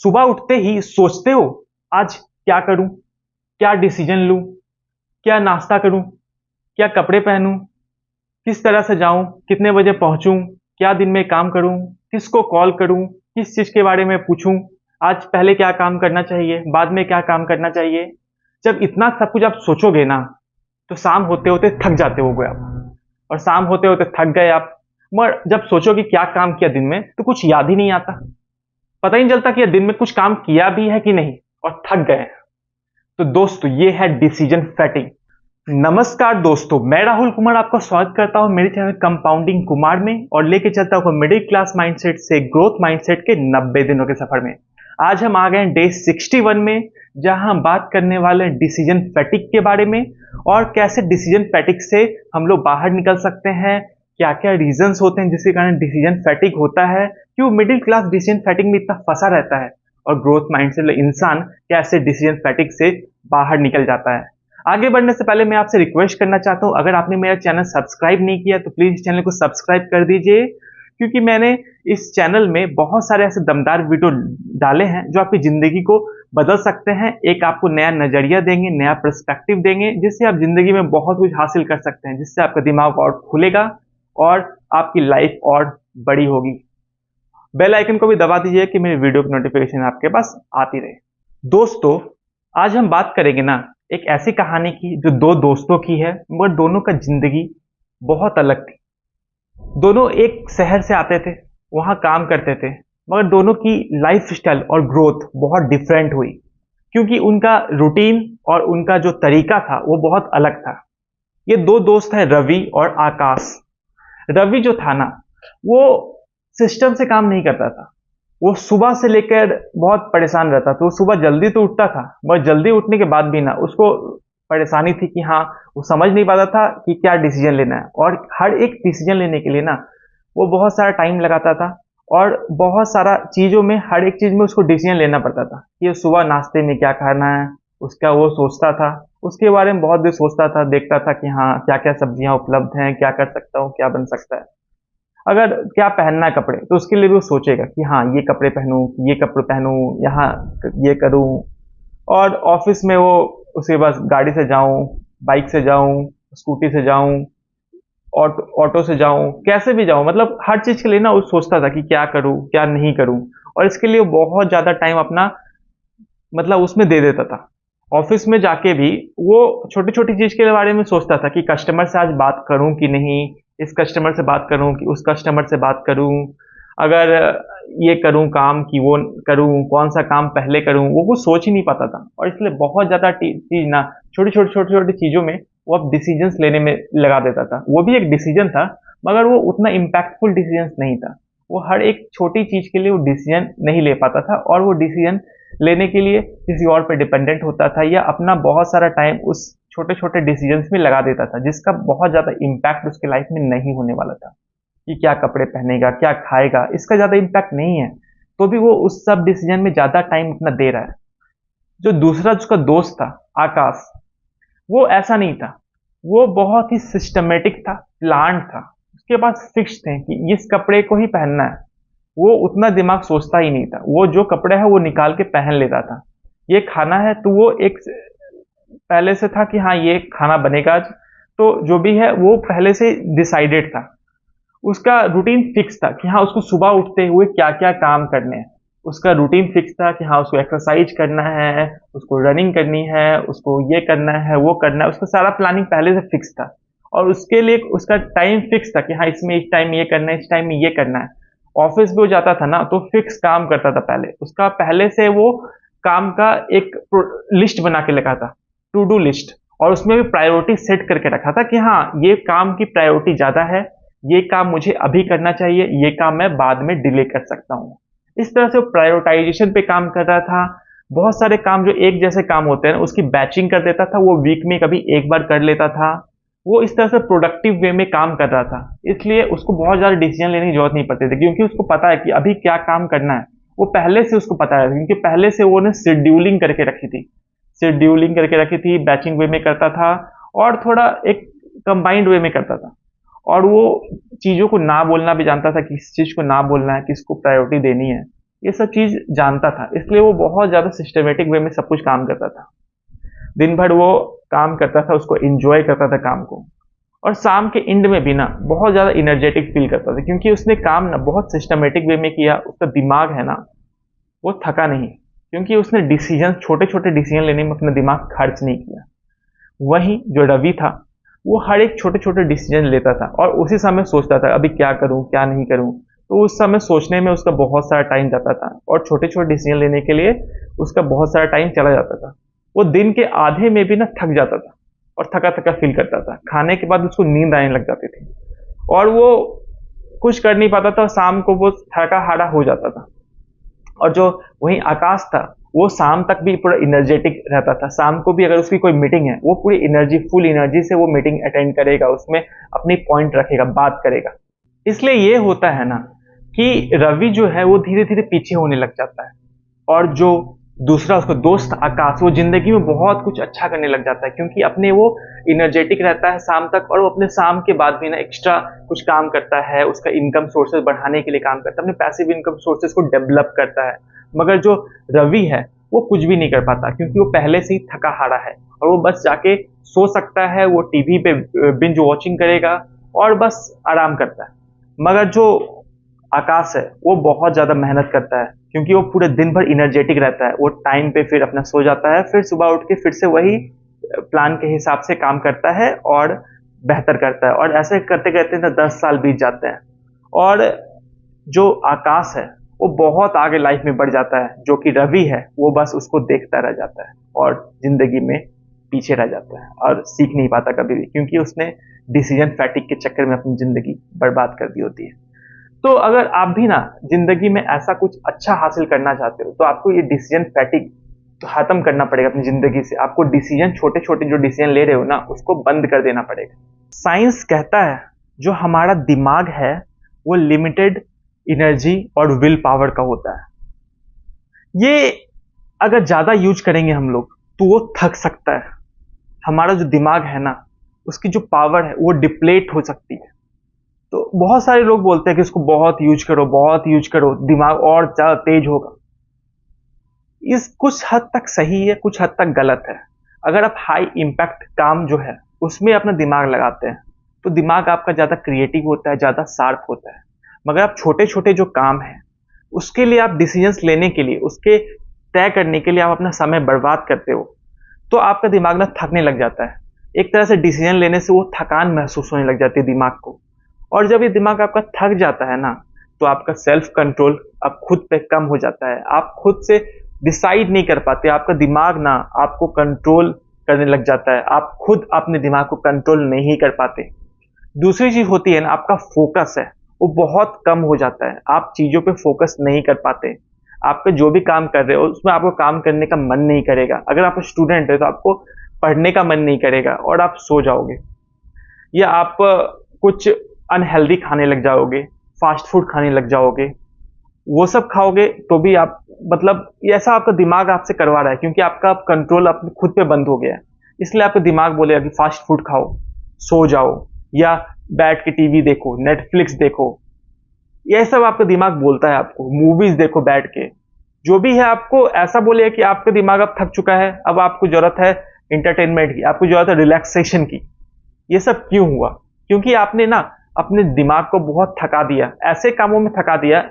सुबह उठते ही सोचते हो आज क्या करूं, क्या डिसीजन लूं, क्या नाश्ता करूं, क्या कपड़े पहनूं, किस तरह से जाऊं, कितने बजे पहुंचूं, क्या दिन में काम करूं, किसको कॉल करूं, किस चीज के बारे में पूछूं, आज पहले क्या काम करना चाहिए, बाद में क्या काम करना चाहिए। जब इतना सब कुछ आप सोचोगे ना, तो शाम होते होते थक जाते होगे आप। और शाम होते होते थक गए आप, मगर जब सोचो कि क्या काम किया दिन में, तो कुछ याद ही नहीं आता। पता ही नहीं चलता कि दिन में कुछ काम किया भी है कि नहीं, और थक गए। तो दोस्तों, ये है डिसीजन फैटिग। नमस्कार दोस्तों, मैं राहुल कुमार आपका स्वागत करता हूं मेरे चैनल कंपाउंडिंग कुमार में, और लेके चलता हूं मिडिल क्लास माइंडसेट से ग्रोथ माइंडसेट के 90 दिनों के सफर में। आज हम आ गए हैं डे 61 में, जहां हम बात करने वाले हैं डिसीजन फैटिग के बारे में, और कैसे डिसीजन फैटिग से हम लोग बाहर निकल सकते हैं, क्या क्या रीजंस होते हैं जिसके कारण डिसीजन फैटिग होता है, क्यों मिडिल क्लास डिसीजन फैटिग में इतना फंसा रहता है, और ग्रोथ माइंडसेट इंसान कैसे डिसीजन फैटिग से बाहर निकल जाता है। आगे बढ़ने से पहले मैं आपसे रिक्वेस्ट करना चाहता हूं, अगर आपने मेरा चैनल सब्सक्राइब नहीं किया तो प्लीज चैनल को सब्सक्राइब कर दीजिए, क्योंकि मैंने इस चैनल में बहुत सारे ऐसे दमदार वीडियो डाले हैं जो आपकी जिंदगी को बदल सकते हैं, एक आपको नया नजरिया देंगे, नया पर्सपेक्टिव देंगे, जिससे आप जिंदगी में बहुत कुछ हासिल कर सकते हैं, जिससे आपका दिमाग और खुलेगा और आपकी लाइफ और बड़ी होगी। बेल आइकन को भी दबा दीजिए कि मेरी वीडियो की नोटिफिकेशन आपके पास आती रहे। दोस्तों, आज हम बात करेंगे ना एक ऐसी कहानी की जो दो दोस्तों की है, मगर दोनों का जिंदगी बहुत अलग थी। दोनों एक शहर से आते थे, वहां काम करते थे, मगर दोनों की लाइफ स्टाइल और ग्रोथ बहुत डिफरेंट हुई, क्योंकि उनका रूटीन और उनका जो तरीका था वो बहुत अलग था। ये दो दोस्त हैं, रवि और आकाश। रवि जो था ना, वो सिस्टम से काम नहीं करता था। वो सुबह से लेकर बहुत परेशान रहता, तो सुबह जल्दी तो उठता था, मगर जल्दी उठने के बाद भी ना उसको परेशानी थी कि हाँ, वो समझ नहीं पाता था कि क्या डिसीजन लेना है, और हर एक डिसीजन लेने के लिए ना वो बहुत सारा टाइम लगाता था, और बहुत सारा चीजों में हर एक चीज में उसको डिसीजन लेना पड़ता था कि सुबह नाश्ते में क्या खाना है, उसका वो सोचता था, उसके बारे में बहुत देर सोचता था, देखता था कि हाँ क्या क्या सब्जियां उपलब्ध हैं, क्या कर सकता हूँ, क्या बन सकता है। अगर क्या पहनना है कपड़े, तो उसके लिए भी वो सोचेगा कि हाँ ये कपड़े पहनूं, ये कपड़े पहनूं, यहाँ ये करूं। और ऑफिस में वो उसके पास गाड़ी से जाऊं, बाइक से जाऊं, स्कूटी से जाऊं, ऑटो ऑटो से जाऊं, कैसे भी जाऊं, मतलब हर चीज के लिए ना वो सोचता था कि क्या करूं क्या नहीं करूं। और इसके लिए वो बहुत ज्यादा टाइम अपना मतलब उसमें दे देता था। ऑफिस में जाके भी वो छोटी छोटी चीज के बारे में सोचता था कि कस्टमर से आज बात करूं कि नहीं, इस कस्टमर से बात करूं कि उस कस्टमर से बात करूं, अगर ये करूं काम कि वो करूं, कौन सा काम पहले करूं, वो कुछ सोच ही नहीं पाता था। और इसलिए बहुत ज्यादा चीज ना छोटी छोटी चीजों में वो अब डिसीजंस लेने में लगा देता था। वो भी एक डिसीजन था, मगर वो उतना इम्पैक्टफुल डिसीजंस नहीं था। वो हर एक छोटी चीज के लिए वो डिसीजन नहीं ले पाता था, और वो डिसीजन लेने के लिए किसी और पे डिपेंडेंट होता था, या अपना बहुत सारा टाइम उस छोटे छोटे डिसीजंस में लगा देता था, जिसका बहुत ज्यादा इम्पैक्ट उसके लाइफ में नहीं होने वाला था। कि क्या कपड़े पहनेगा, क्या खाएगा, इसका ज्यादा इम्पैक्ट नहीं है, तो भी वो उस सब डिसीजन में ज्यादा टाइम अपना दे रहा है। जो दूसरा उसका दोस्त था, आकाश, वो ऐसा नहीं था। वो बहुत ही सिस्टमेटिक था, प्लान था। उसके पास फिक्स थे कि इस कपड़े को ही पहनना है। वो उतना दिमाग सोचता ही नहीं था, वो जो कपड़ा है वो निकाल के पहन लेता था। ये खाना है तो वो एक पहले से था कि हाँ ये खाना बनेगा आज, तो जो भी है वो पहले से डिसाइडेड था। उसका रूटीन फिक्स था कि हाँ उसको सुबह उठते हुए क्या क्या काम करने हैं। उसका रूटीन फिक्स था कि हाँ उसको एक्सरसाइज करना है, उसको रनिंग करनी है, उसको ये करना है, वो करना है, उसका सारा प्लानिंग पहले से फिक्स था। और उसके लिए उसका टाइम फिक्स था कि हाँ इसमें इस टाइम में ये करना है, इस टाइम में ये करना है। ऑफिस भी वो जाता था ना, तो फिक्स काम करता था। पहले उसका पहले से वो काम का एक लिस्ट बना के रखा था, टू डू लिस्ट, और उसमें भी प्रायोरिटी सेट करके रखा था कि हाँ ये काम की प्रायोरिटी ज्यादा है, ये काम मुझे अभी करना चाहिए, ये काम मैं बाद में डिले कर सकता हूँ। इस तरह से वो प्रायोरिटाइजेशन पे काम कर रहा था। बहुत सारे काम जो एक जैसे काम होते हैं उसकी बैचिंग कर देता था, वो वीक में कभी एक बार कर लेता था। वो इस तरह से प्रोडक्टिव वे में काम कर रहा था, इसलिए उसको बहुत ज्यादा डिसीजन लेने की जरूरत नहीं पड़ती थी, क्योंकि उसको पता है कि अभी क्या काम करना है। वो पहले से उसको पता है, क्योंकि पहले से वो ने शेड्यूलिंग करके रखी थी, बैचिंग वे में करता था, और थोड़ा एक कंबाइंड वे में करता था। और वो चीजों को ना बोलना भी जानता था, किस चीज को ना बोलना है, किसको प्रायोरिटी देनी है। ये सब चीज जानता था, इसलिए वो बहुत ज्यादा सिस्टमेटिक वे में सब कुछ काम करता था। दिन भर वो काम करता था, उसको एंजॉय करता था काम को, और शाम के एंड में भी ना बहुत ज्यादा इनर्जेटिक फील करता था, क्योंकि उसने काम ना बहुत सिस्टमेटिक वे में किया। उसका दिमाग है ना वो थका नहीं, क्योंकि उसने डिसीजन, छोटे छोटे डिसीजन लेने में अपना दिमाग खर्च नहीं किया। वहीं जो रवि था वो हर एक छोटे छोटे डिसीजन लेता था और उसी समय सोचता था अभी क्या करूं क्या नहीं करूं। तो उस समय सोचने में उसका बहुत सारा टाइम जाता था और छोटे छोटे डिसीजन लेने के लिए उसका बहुत सारा टाइम चला जाता था। वो दिन के आधे में भी ना थक जाता था और थका थका फील करता था। खाने के बाद उसको नींद आने लग जाती थी और वो कुछ कर नहीं पाता था। शाम को वो थका हारा हो जाता था। और जो वही आकाश था वो शाम तक भी पूरा इनर्जेटिक रहता था। शाम को भी अगर उसकी कोई मीटिंग है वो पूरी एनर्जी, फुल एनर्जी से वो मीटिंग अटेंड करेगा, उसमें अपनी पॉइंट रखेगा, बात करेगा। इसलिए ये होता है ना कि रवि जो है वो धीरे धीरे पीछे होने लग जाता है और जो दूसरा उसका दोस्त आकाश वो जिंदगी में बहुत कुछ अच्छा करने लग जाता है, क्योंकि अपने वो इनर्जेटिक रहता है शाम तक और वो अपने शाम के बाद भी ना एक्स्ट्रा कुछ काम करता है, उसका इनकम सोर्सेज बढ़ाने के लिए काम करता है, अपने पैसिव इनकम सोर्सेज को डेवलप करता है। मगर जो रवि है वो कुछ भी नहीं कर पाता, क्योंकि वो पहले से ही थका हारा है और वो बस जाके सो सकता है, वो टीवी पे बिंज वॉचिंग करेगा और बस आराम करता है। मगर जो आकाश है वो बहुत ज्यादा मेहनत करता है, क्योंकि वो पूरे दिन भर इनर्जेटिक रहता है। वो टाइम पे फिर अपना सो जाता है, फिर सुबह उठ के फिर से वही प्लान के हिसाब से काम करता है और बेहतर करता है। और ऐसे करते करते ना 10 साल बीत जाते हैं और जो आकाश है वो बहुत आगे लाइफ में बढ़ जाता है। जो कि रवि है वो बस उसको देखता रह जाता है और जिंदगी में पीछे रह जाता है और सीख नहीं पाता कभी भी, क्योंकि उसने डिसीजन फैटिक के चक्कर में अपनी जिंदगी बर्बाद कर दी होती है। तो अगर आप भी ना जिंदगी में ऐसा कुछ अच्छा हासिल करना चाहते हो तो आपको ये डिसीजन फैटिक तो खत्म करना पड़ेगा अपनी जिंदगी से। आपको डिसीजन, छोटे छोटे जो डिसीजन ले रहे हो ना, उसको बंद कर देना पड़ेगा। साइंस कहता है जो हमारा दिमाग है वो लिमिटेड एनर्जी और विल पावर का होता है। ये अगर ज्यादा यूज करेंगे हम लोग तो वो थक सकता है। हमारा जो दिमाग है ना उसकी जो पावर है वो डिप्लेट हो सकती है। तो बहुत सारे लोग बोलते हैं कि इसको बहुत यूज करो, बहुत यूज करो, दिमाग और ज्यादा तेज होगा। इस कुछ हद तक सही है, कुछ हद तक गलत है। अगर आप हाई इम्पैक्ट काम जो है उसमें अपना दिमाग लगाते हैं तो दिमाग आपका ज्यादा क्रिएटिव होता है, ज्यादा शार्प होता है। मगर आप छोटे छोटे जो काम है उसके लिए आप डिसीजंस लेने के लिए, उसके तय करने के लिए आप अपना समय बर्बाद करते हो तो आपका दिमाग ना थकने लग जाता है। एक तरह से डिसीजन लेने से वो थकान महसूस होने लग जाती है दिमाग को। और जब ये दिमाग आपका थक जाता है ना तो आपका सेल्फ कंट्रोल अब खुद पे कम हो जाता है। आप खुद से डिसाइड नहीं कर पाते, आपका दिमाग ना आपको कंट्रोल करने लग जाता है। आप खुद अपने दिमाग को कंट्रोल नहीं कर पाते। दूसरी चीज होती है ना, आपका फोकस है वो बहुत कम हो जाता है। आप चीजों पे फोकस नहीं कर पाते। आपका जो भी काम कर रहे हो उसमें आपको काम करने का मन नहीं करेगा। अगर आप स्टूडेंट है तो आपको पढ़ने का मन नहीं करेगा और आप सो जाओगे, या आप कुछ अनहेल्दी खाने लग जाओगे, फास्ट फूड खाने लग जाओगे। वो सब खाओगे तो भी आप, मतलब ऐसा आपका दिमाग आपसे करवा रहा है, क्योंकि आपका कंट्रोल अपने खुद पे बंद हो गया है। इसलिए आपका दिमाग बोलेगा कि फास्ट फूड खाओ, सो जाओ, या बैठ के टीवी देखो, नेटफ्लिक्स देखो। यह सब आपका दिमाग बोलता है आपको, मूवीज देखो बैठ के। जो भी है आपको ऐसा बोलेगा कि आपका दिमाग अब थक चुका है, अब आपको जरूरत है इंटरटेनमेंट की, आपको जरूरत है रिलैक्सेशन की। ये सब क्यों हुआ? क्योंकि आपने ना अपने दिमाग को बहुत थका दिया, ऐसे कामों में थका दिया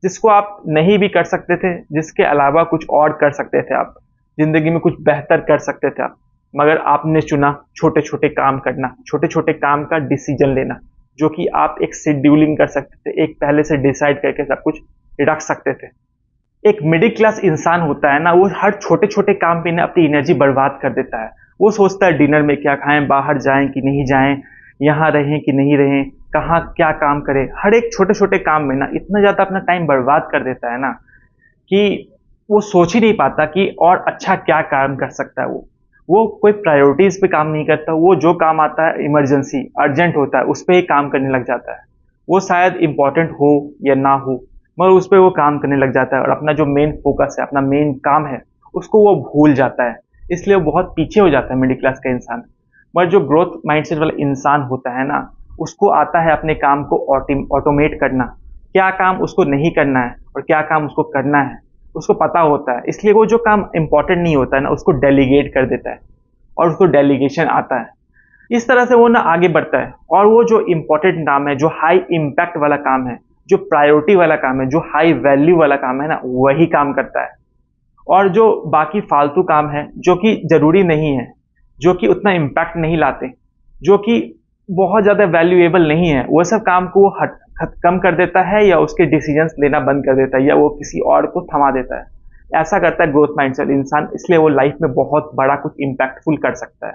जिसको आप नहीं भी कर सकते थे, जिसके अलावा कुछ और कर सकते थे। आप जिंदगी में कुछ बेहतर कर सकते थे आप, मगर आपने चुना छोटे छोटे काम करना, छोटे छोटे काम का डिसीजन लेना, जो कि आप एक शेड्यूलिंग कर सकते थे, एक पहले से डिसाइड करके सब कुछ रख सकते थे। एक मिडिल क्लास इंसान होता है ना, वो हर छोटे छोटे काम पे ना अपनी एनर्जी बर्बाद कर देता है। वो सोचता है डिनर में क्या खाएं, बाहर जाएं कि नहीं जाएं, यहाँ रहें कि नहीं रहें, कहाँ क्या काम करें। हर एक छोटे छोटे काम में ना इतना ज्यादा अपना टाइम बर्बाद कर देता है ना कि वो सोच ही नहीं पाता कि और अच्छा क्या काम कर सकता है। वो कोई प्रायोरिटीज पे काम नहीं करता। वो जो काम आता है इमरजेंसी, अर्जेंट होता है, उस पर ही काम करने लग जाता है। वो शायद इंपॉर्टेंट हो या ना हो, मगर उस पर वो काम करने लग जाता है और अपना जो मेन फोकस है, अपना मेन काम है, उसको वो भूल जाता है। इसलिए वो बहुत पीछे हो जाता है मिडिल क्लास का इंसान। मगर जो ग्रोथ माइंडसेट वाला इंसान होता है ना, उसको आता है अपने काम को ऑटोमेट करना, क्या काम उसको नहीं करना है और क्या काम उसको करना है उसको पता होता है, इसलिए वो जो काम इंपॉर्टेंट नहीं होता है ना उसको डेलीगेट कर देता है और उसको डेलीगेशन आता है। इस तरह से वो ना आगे बढ़ता है और वो जो इम्पोर्टेंट काम है, जो हाई इम्पैक्ट वाला काम है, जो प्रायोरिटी वाला काम है, जो हाई वैल्यू वाला काम है ना, वही काम करता है। और जो बाकी फालतू काम है जो कि जरूरी नहीं है, जो कि उतना इम्पैक्ट नहीं लाते, जो कि बहुत ज़्यादा वैल्यूएबल नहीं है, वो सब काम को वो कम कर देता है या उसके डिसीजंस लेना बंद कर देता है या वो किसी और को थमा देता है। ऐसा करता है ग्रोथ माइंडसेट इंसान, इसलिए वो लाइफ में बहुत बड़ा कुछ इम्पैक्टफुल कर सकता है।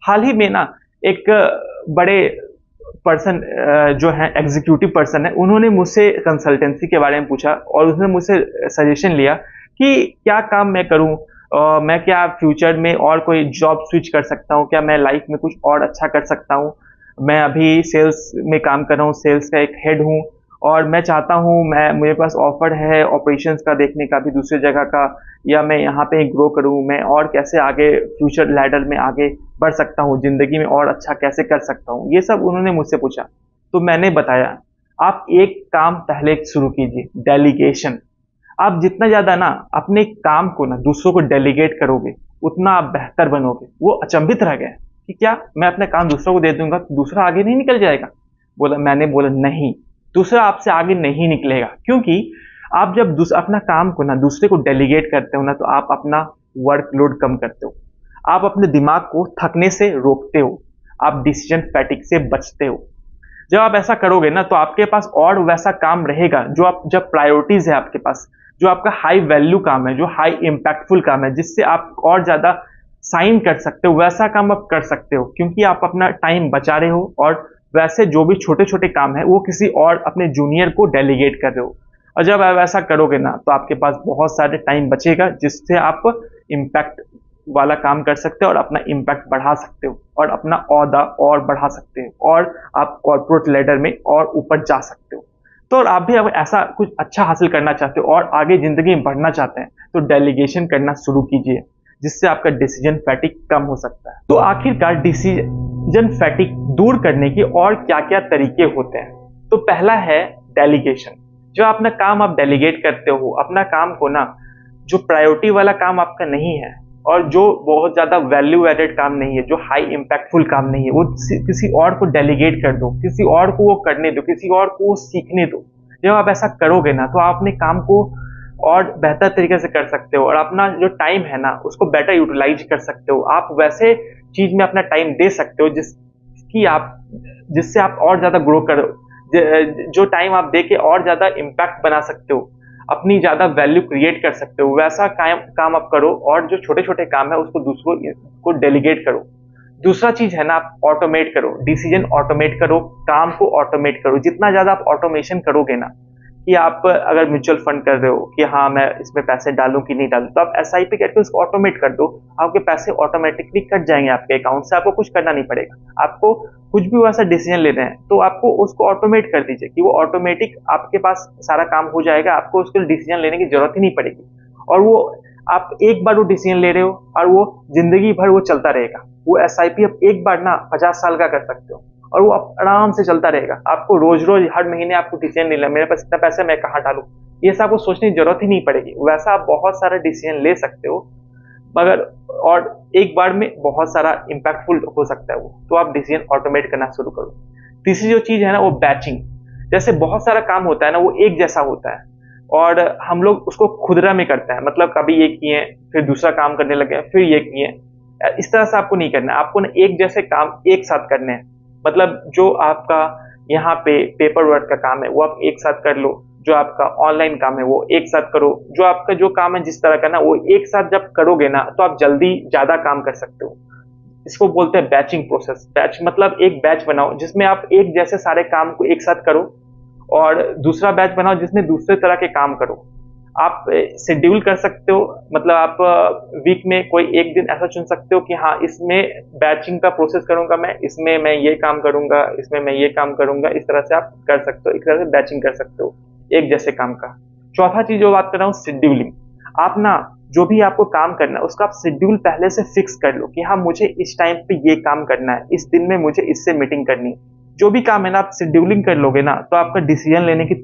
हाल ही में ना एक बड़े पर्सन जो है एग्जीक्यूटिव पर्सन है, उन्होंने मुझसे कंसल्टेंसी के बारे में पूछा और उसने मुझसे सजेशन लिया कि क्या काम मैं करूं, मैं क्या फ्यूचर में और कोई जॉब स्विच कर सकता हूं, क्या मैं लाइफ में कुछ और अच्छा कर सकता हूं। मैं अभी सेल्स में काम कर रहा हूं, सेल्स का एक हेड हूं और मैं चाहता हूं, मैं मेरे पास ऑफर है ऑपरेशंस का देखने का भी दूसरी जगह का, या मैं यहाँ पे ग्रो करूं, मैं और कैसे आगे फ्यूचर लैडर में आगे बढ़ सकता हूँ, जिंदगी में और अच्छा कैसे कर सकता हूँ, ये सब उन्होंने मुझसे पूछा। तो मैंने बताया आप एक काम पहले शुरू कीजिए, डेलीगेशन। आप जितना ज्यादा ना अपने काम को ना दूसरों को डेलीगेट करोगे उतना आप बेहतर बनोगे। वो अचंभित रह गए कि क्या मैं अपना काम दूसरों को दे दूंगा तो दूसरा आगे नहीं निकल जाएगा। मैंने बोला नहीं, दूसरा आपसे आगे नहीं निकलेगा, क्योंकि आप जब अपना काम को ना दूसरे को डेलीगेट करते हो ना तो आप अपना वर्कलोड कम करते हो, आप अपने दिमाग को थकने से रोकते हो, आप डिसीजन फैटिक से बचते हो। जब आप ऐसा करोगे ना तो आपके पास और वैसा काम रहेगा जो आप जब प्रायोरिटीज है आपके पास, जो आपका हाई वैल्यू काम है, जो हाई इम्पैक्टफुल काम है, जिससे आप और ज्यादा साइन कर सकते हो, वैसा काम आप कर सकते हो, क्योंकि आप अपना टाइम बचा रहे हो और वैसे जो भी छोटे छोटे काम है वो किसी और अपने जूनियर को डेलीगेट कर रहे हो। और जब आप ऐसा करोगे ना तो आपके पास बहुत सारे टाइम बचेगा जिससे आप इम्पैक्ट वाला काम कर सकते हो और अपना इम्पैक्ट बढ़ा सकते हो और अपना ओहदा और बढ़ा सकते हो और आप कॉर्पोरेट लेडर में और ऊपर जा सकते हो। तो और आप भी अगर ऐसा कुछ अच्छा हासिल करना चाहते हो और आगे जिंदगी में बढ़ना चाहते हैं तो डेलीगेशन करना शुरू कीजिए, जिससे आपका डिसीजन फैटिक कम हो सकता है। तो आखिरकार डिसीजन फैटिक दूर करने के और क्या क्या तरीके होते हैं। तो पहला है डेलीगेशन। जो अपना काम आप डेलीगेट करते हो, अपना काम को ना, जो प्रायोरिटी वाला काम आपका नहीं है और जो बहुत ज्यादा वैल्यू एडेड काम नहीं है, जो हाई इम्पैक्टफुल काम नहीं है, वो किसी और को डेलीगेट कर दो, किसी और को वो करने दो, किसी और को वो सीखने दो। जब आप ऐसा करोगे ना तो आप अपने काम को और बेहतर तरीके से कर सकते हो और अपना जो टाइम है ना उसको बेटर यूटिलाइज कर सकते हो। आप वैसे चीज में अपना टाइम दे सकते हो जिससे आप और ज्यादा ग्रो करो, जो टाइम आप दे के और ज्यादा इम्पैक्ट बना सकते हो, अपनी ज्यादा वैल्यू क्रिएट कर सकते हो, वैसा काम आप करो। और जो छोटे छोटे काम है उसको दूसरों को डेलीगेट करो। दूसरा चीज है ना, आप ऑटोमेट करो, डिसीजन ऑटोमेट करो, काम को ऑटोमेट करो। जितना ज्यादा आप ऑटोमेशन करोगे ना, कि आप अगर म्यूचुअल फंड कर रहे हो कि हाँ मैं इसमें पैसे डालूं कि नहीं डालूं, तो आप एसआईपी करके उसको ऑटोमेट कर दो, आपके पैसे ऑटोमेटिकली कट जाएंगे आपके अकाउंट से, आपको कुछ करना नहीं पड़ेगा। आपको कुछ भी वैसा डिसीजन ले रहे हैं तो आपको उसको ऑटोमेट कर दीजिए कि वो ऑटोमेटिक आपके पास सारा काम हो जाएगा, आपको उसके डिसीजन लेने की जरूरत ही नहीं पड़ेगी। और वो आप एक बार वो डिसीजन ले रहे हो और वो जिंदगी भर वो चलता रहेगा। वो एसआईपी आप एक बार ना 50 साल का कर सकते हो और वो आराम से चलता रहेगा। आपको रोज रोज हर महीने आपको डिसीजन नहीं लेना, मेरे पास इतना पैसा मैं कहाँ डालूं, ये सब आपको सोचने की जरूरत ही नहीं पड़ेगी। वैसा आप बहुत सारा डिसीजन ले सकते हो, मगर और एक बार में बहुत सारा इम्पैक्टफुल हो सकता है वो। तो आप डिसीजन ऑटोमेट करना शुरू करो। तीसरी जो चीज है ना वो बैचिंग। जैसे बहुत सारा काम होता है ना वो एक जैसा होता है और हम लोग उसको खुदरा में करते हैं, मतलब कभी ये किए फिर दूसरा काम करने लगे फिर ये किए। इस तरह से आपको नहीं करना है, आपको ना एक जैसे काम एक साथ करने हैं। मतलब जो आपका यहाँ पे पेपर वर्क का काम है वो आप एक साथ कर लो, जो आपका ऑनलाइन काम है वो एक साथ करो, जो आपका जो काम है जिस तरह का ना वो एक साथ जब करोगे ना तो आप जल्दी ज्यादा काम कर सकते हो। इसको बोलते हैं बैचिंग प्रोसेस। बैच मतलब एक बैच बनाओ जिसमें आप एक जैसे सारे काम को एक साथ करो और दूसरा बैच बनाओ जिसमें दूसरे तरह के काम करो। आप शेड्यूल कर सकते हो, मतलब आप वीक में कोई एक दिन ऐसा चुन सकते हो कि हाँ इसमें बैचिंग का प्रोसेस करूंगा, मैं इसमें मैं ये काम करूंगा, इसमें मैं ये काम करूंगा। इस तरह से आप कर सकते हो, इस तरह से बैचिंग कर सकते हो एक जैसे काम का। चौथा चीज जो बात कर रहा हूँ शेड्यूलिंग। आप ना जो भी आपको काम करना है उसका आप शेड्यूल पहले से फिक्स कर लो कि हाँ मुझे इस टाइम पे ये काम करना है, इस दिन में मुझे इससे मीटिंग करनी है। जो भी काम है ना आप शेड्यूलिंग कर लोगे ना तो आपका डिसीजन लेने की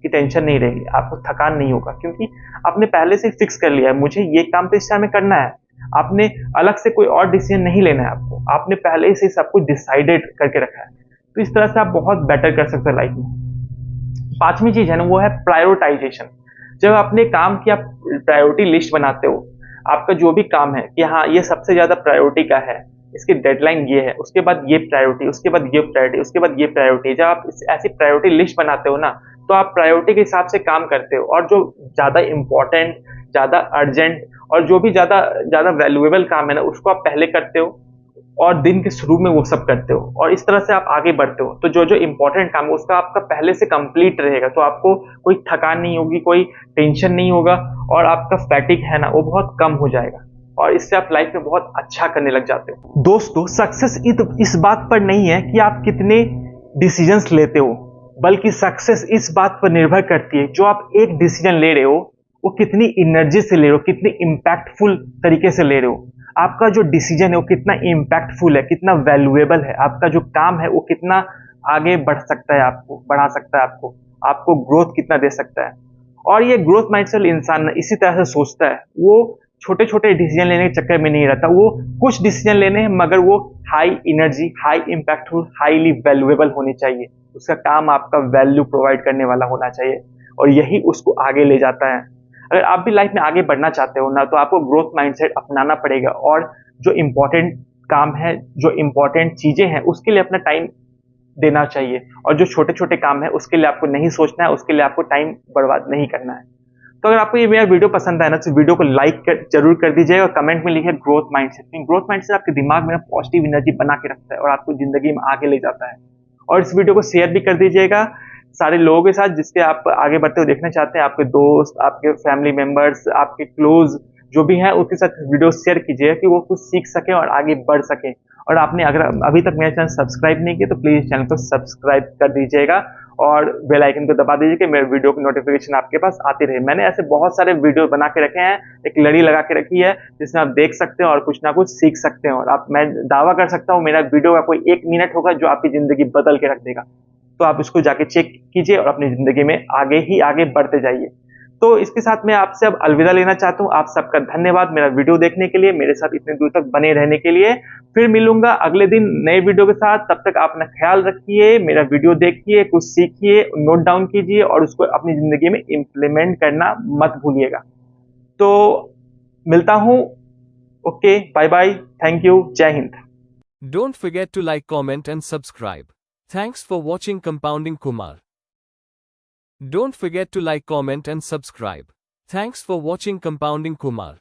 की टेंशन नहीं रहेगी, आपको थकान नहीं होगा, क्योंकि आपने पहले से फिक्स कर लिया है मुझे ये काम तो इस टाइम में करना है। आपने अलग से कोई और डिसीजन नहीं लेना है आपको, आपने पहले से सब कुछ डिसाइडेड करके रखा है। तो इस तरह से आप बहुत बेटर कर सकते हो लाइफ में। पांचवी चीज है ना, वो है प्रायोरिटाइजेशन। जब अपने काम की आप प्रायोरिटी लिस्ट बनाते हो, आपका जो भी काम है कि हाँ ये सबसे ज्यादा प्रायोरिटी का है, इसकी डेडलाइन ये है, उसके बाद ये प्रायोरिटी, उसके बाद ये प्रायोरिटी, उसके बाद ये प्रायोरिटी। जब आप ऐसी प्रायोरिटी लिस्ट बनाते हो ना, तो आप प्रायोरिटी के हिसाब से काम करते हो, और जो ज्यादा इंपॉर्टेंट, ज्यादा अर्जेंट और जो भी ज्यादा ज्यादा वैल्यूएबल काम है ना, उसको आप पहले करते हो और दिन के शुरू में वो सब करते हो, और इस तरह से आप आगे बढ़ते हो। तो जो जो इंपॉर्टेंट काम है उसका आपका पहले से कंप्लीट रहेगा, तो आपको कोई थकान नहीं होगी, कोई टेंशन नहीं होगा, और आपका फैटिक है ना वो बहुत कम हो जाएगा, और इससे आप लाइफ में बहुत अच्छा करने लग जाते हो। दोस्तों, सक्सेस इस बात पर नहीं है कि आप कितने डिसीजंस लेते हो, बल्कि सक्सेस इस बात पर निर्भर करती है जो आप एक डिसीजन ले रहे हो वो कितनी एनर्जी से ले रहे हो, कितनी इम्पैक्टफुल तरीके से ले रहे हो। आपका जो डिसीजन है वो कितना इम्पैक्टफुल है, कितना वैल्यूएबल है, आपका जो काम है वो कितना आगे बढ़ सकता है, आपको बढ़ा सकता है, आपको ग्रोथ कितना दे सकता है। और ये ग्रोथ माइंडसेट इंसान इसी तरह से सोचता है, वो छोटे छोटे डिसीजन लेने के चक्कर में नहीं रहता। वो कुछ डिसीजन लेने हैं मगर वो high energy, high impactful, highly valuable होने चाहिए। उसका काम आपका वैल्यू प्रोवाइड करने वाला होना चाहिए, और यही उसको आगे ले जाता है। अगर आप भी लाइफ में आगे बढ़ना चाहते हो ना, तो आपको ग्रोथ माइंडसेट अपनाना पड़ेगा, और जो इम्पोर्टेंट काम है, जो इम्पोर्टेंट चीजें हैं, उसके लिए अपना टाइम देना चाहिए, और जो छोटे छोटे काम है उसके लिए आपको नहीं सोचना है, उसके लिए आपको टाइम बर्बाद नहीं करना है। तो अगर आपको ये मेरा वीडियो पसंद आया ना, तो वीडियो को लाइक जरूर कर दीजिएगा, और कमेंट में लिखिए ग्रोथ माइंडसेट। ग्रोथ माइंडसेट आपके दिमाग में पॉजिटिव एनर्जी बना के रखता है और आपको जिंदगी में आगे ले जाता है। और इस वीडियो को शेयर भी कर दीजिएगा सारे लोगों के साथ जिसके आप आगे बढ़ते हुए देखना चाहते हैं, आपके दोस्त, आपके फैमिली मेंबर्स, आपके क्लोज जो भी हैं, उसके साथ वीडियो शेयर कीजिएगा कि वो कुछ सीख सके और आगे बढ़ सके। और आपने अगर अभी तक मेरा चैनल सब्सक्राइब नहीं किया तो प्लीज चैनल को सब्सक्राइब कर दीजिएगा, और बेल आइकन को दबा दीजिए कि मेरे वीडियो की नोटिफिकेशन आपके पास आती रहे। मैंने ऐसे बहुत सारे वीडियो बना के रखे हैं, एक लड़ी लगा के रखी है जिसमें आप देख सकते हैं और कुछ ना कुछ सीख सकते हैं। और मैं दावा कर सकता हूँ मेरा वीडियो का कोई 1 मिनट होगा जो आपकी जिंदगी बदल के रख देगा। तो आप उसको जाके चेक कीजिए और अपनी जिंदगी में आगे ही आगे बढ़ते जाइए। तो इसके साथ मैं आपसे अब अलविदा लेना चाहता हूँ। आप सबका धन्यवाद मेरा वीडियो देखने के लिए, मेरे साथ इतने दूर तक बने रहने के लिए। फिर मिलूंगा अगले दिन नए वीडियो के साथ। तब तक आप अपना ख्याल रखिए, मेरा वीडियो देखिए, कुछ सीखिए, नोट डाउन कीजिए और उसको अपनी जिंदगी में इम्प्लीमेंट करना मत भूलिएगा। तो मिलता हूँ। Okay, bye bye, thank you, जय हिंद। Don't forget to like, comment and subscribe. Thanks for watching Compounding Kumar. Don't forget to like, comment and subscribe. Thanks for watching Compounding Kumar.